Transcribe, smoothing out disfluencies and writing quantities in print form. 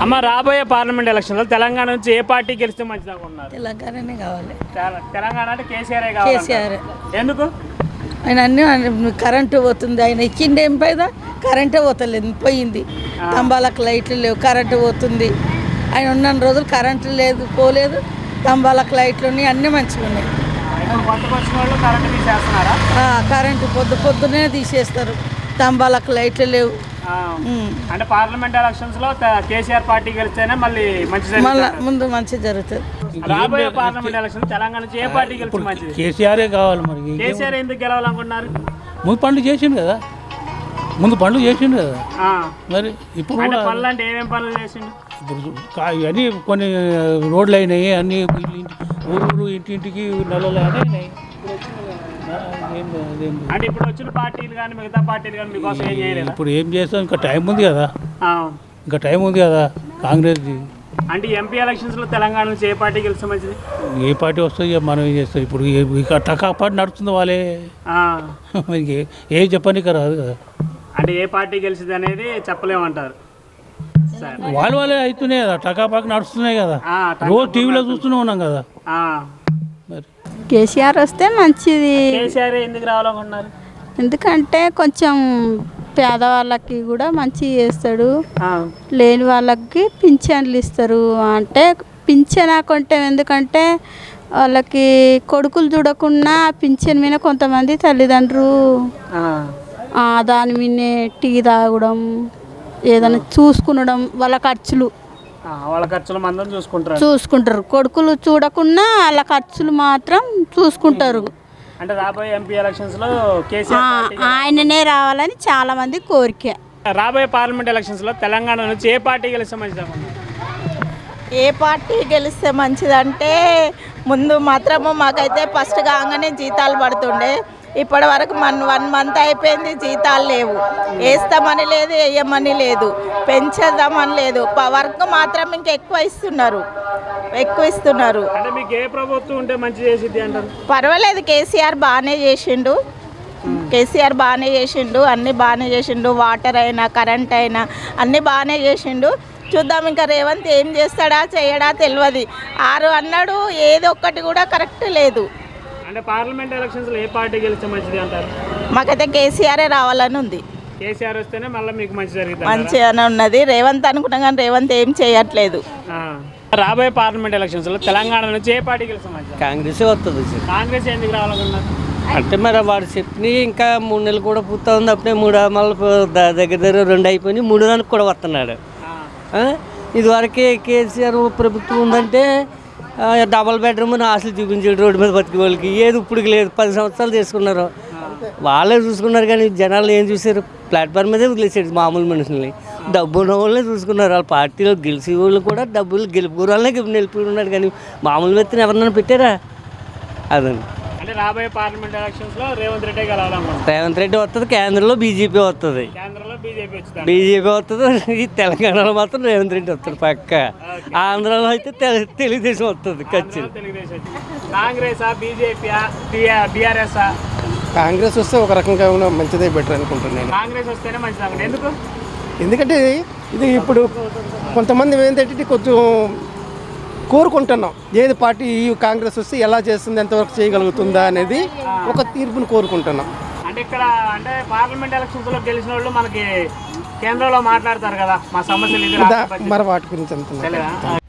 అమ్మ రాబోయే పార్లమెంట్ ఎలక్షన్లో తెలంగాణ నుంచి ఏ పార్టీ గెలిస్తే మంచిది అనుకుంటున్నారు? తెలంగాణనే కావాలి. తెలంగాణ అంటే కేసీఆర్ కావాలి. కేసీఆర్ ఎందుకు? ఆయన అన్ని కరెంటు పోతుంది. ఆయన ఇచ్చింది ఏం పైదా కరెంటే పోతలేదు, పోయింది. స్తంభాలకు లైట్లు లేవు, కరెంటు పోతుంది. ఆయన ఉన్న రోజులు కరెంటు లేదు, పోలేదు. స్తంభాలకు లైట్లు ఉన్నాయి, అన్నీ మంచిగా ఉన్నాయి. కరెంటు పొద్దునే తీసేస్తారు. స్తంభాలకు లైట్లు లేవు. అంటే పార్లమెంట్ ఎలక్షన్స్ లో కేసీఆర్ పార్టీ గెలిస్తేనే మళ్ళీ మంచి ముందు మంచి జరుగుతుంది. రాబోయే పార్లమెంట్ ఎలక్షన్ తెలంగాణ నుంచి ఏ పార్టీ గెలిస్తే మంచిది? కేసీఆర్ కావాలి. మరి కేసీఆర్ ఎందుకు గెలవాలనుకుంటున్నారు? ముందు పనులు చేసిండు కదా, మరి ఇప్పుడు పనులు అంటే ఏమేమి పనులు చేసిండు? ఇప్పుడు అన్నీ కొన్ని రోడ్లు అయినాయి, అన్నీ ఊరు ఇంటింటికి నెలలు అయినాయి. అంటే ఇప్పుడు వచ్చిన పార్టీలు కానీ మిగతా పార్టీలు కానీ మీకోసం ఏం చేయలేదు? ఇప్పుడు ఏం చేస్తాం, ఇంకా టైం ఉంది కదా కాంగ్రెస్. అంటే ఎంపీ ఎలక్షన్స్ లో తెలంగాణ నుంచి ఏ పార్టీ గెలిస్తే మంచిది? ఏ పార్టీ వస్తుంది మనం ఏం చేస్తాం. ఇప్పుడు ఇక టకా పార్టీ నడుస్తుంది వాళ్ళే, ఏ చెప్పనీకి రాదు కదా. అంటే ఏ పార్టీ గెలిచింది అనేది చెప్పలేమంటారు. వాళ్ళే అవుతున్నాయి కదా, టకాపాకి నడుస్తున్నాయి కదా, రోజు టీవీలో చూస్తూనే ఉన్నాం కదా. మరి కేసీఆర్ వస్తే మంచిది. కేసీఆర్ ఎందుకు రావాలనుకుంటున్నారు? ఎందుకంటే కొంచెం పేదవాళ్ళకి కూడా మంచి చేస్తాడు, లేని వాళ్ళకి పింఛన్లు ఇస్తారు. అంటే పింఛన్ కొంటే ఎందుకంటే వాళ్ళకి కొడుకులు చూడకుండా పింఛన్ మీద కొంతమంది తల్లిదండ్రులు దాని మీదనే టీ తాగడం, ఏదైనా చూసుకునడం, వాళ్ళ ఖర్చులు మందం చూసుకుంటారు. కొడుకులు చూడకుండా వాళ్ళ ఖర్చులు మాత్రం చూసుకుంటారు. అంటే రాబోయే ఎంపీ ఎలక్షన్స్ లో కేసీఆర్ ఆయననే రావాలని చాలా మంది కోరిక. రాబోయే పార్లమెంట్ ఎలక్షన్స్ లో తెలంగాణ నుంచి ఏ పార్టీ గెలిస్తే మంచిది? ఏ పార్టీ గెలిస్తే మంచిదంటే ముందు మాత్రము మాకైతే ఫస్ట్ కాగానే జీతాలు పడుతుండే. ఇప్పటి వరకు 1 మంత్ అయిపోయింది, జీతాలు లేవు. వేస్తామని లేదు, వేయమని లేదు, పెంచేద్దామని లేదు. వర్క్ మాత్రం ఇంకా ఎక్కువ ఇస్తున్నారు. అంటే మీకు ఏ ప్రభుత్వం ఉంటే మంచి చేసిద్ది అంటారు? పర్వాలేదు, కేసీఆర్ బాగానే చేసిండు. అన్నీ బాగానే చేసిండు. వాటర్ అయినా కరెంట్ అయినా అన్నీ బాగానే చేసిండు. చూద్దాం ఇంకా రేవంత్ ఏం చేస్తాడా చేయడా తెలియదు. 6 అన్నాడు, ఏది ఒక్కటి కూడా కరెక్ట్ లేదు. అంటే పార్లమెంట్ ఎలక్షన్స్ లో ఏ పార్టీ గెలిస్తే మంచిది అంటారు? మాకైతే కేసీఆర్ రావాలని ఉంది. కేసీఆర్ వస్తేనే మళ్ళీ మీకు మంచి జరుగుతుంది. మంచిగానే ఉన్నది. రేవంత్ అనుకున్నాం కానీ రేవంత్ ఏం చేయట్లేదు. రాబోయే పార్లమెంట్ ఎలక్షన్స్ లో తెలంగాణ నుంచి ఏ పార్టీ గెలిస్తే మంచిది? కాంగ్రెస్ వస్తుంది. కాంగ్రెస్ ఎందుకు రావాలనుకున్నారు? అంటే మరి వాడు చెప్పినవి ఇంకా 3 నెలలు కూడా పూర్తి ఉంది. అప్పుడే 3 మళ్ళీ దగ్గర 2 అయిపోయినాయి, 3 దానికి కూడా వస్తున్నాడు. ఇదివరకే కేసీఆర్ ప్రభుత్వం ఉందంటే డబల్ బెడ్రూమ్ ఆశలు చూపించాడు రోడ్డు మీద బతికే వాళ్ళకి. ఏది ఇప్పుడు లేదు, 10 సంవత్సరాలు తీసుకున్నారు. వాళ్ళే చూసుకున్నారు కానీ జనాలు ఏం చూసారు? ప్లాట్ఫామ్ మీదే వదిలేసాడు మామూలు మనుషుల్ని. డబ్బు ఉన్న వాళ్ళనే చూసుకున్నారు. వాళ్ళ పార్టీలో గెలిచే వాళ్ళు కూడా డబ్బులు గెలుపుకున్న వాళ్ళనే నిలిపిన్నాడు కానీ మామూలు వ్యక్తిని ఎవరన్నా పెట్టారా? అదండి. అంటే రాబోయే పార్లమెంట్ ఎలక్షన్స్ లో రేవంత్ రెడ్డి గెలవాలనుకుంటున్నారు. రేవంత్ రెడ్డి వస్తుంది, కేంద్రంలో బీజేపీ వస్తుంది. బీజేపీ వస్తుంది. ఈ తెలంగాణలో మాత్రం రేవంత్ రెడ్డి వస్తాడు పక్క. ఆంధ్రాలో అయితే తెలుగుదేశం వస్తుంది ఖచ్చితంగా. కాంగ్రెస్ వస్తే ఒక రకంగా మంచిదే, బెటర్ అనుకుంటున్నాను. కాంగ్రెస్ వస్తేనే మంచిది. ఎందుకు? ఎందుకంటే ఇది ఇప్పుడు కొంతమంది ఏంటంటే కొంచెం కోరుకుంటున్నాం, ఏది పార్టీ కాంగ్రెస్ వస్తే ఎలా చేస్తుంది, ఎంతవరకు చేయగలుగుతుందా అనేది ఒక తీర్పును కోరుకుంటున్నాం. అంటే ఇక్కడ అంటే పార్లమెంట్ ఎలక్షన్స్ లో గెలిచిన వాళ్ళు మనకి కేంద్రంలో మాట్లాడతారు కదా, మా సమస్యలు మరి వాటి గురించి అంత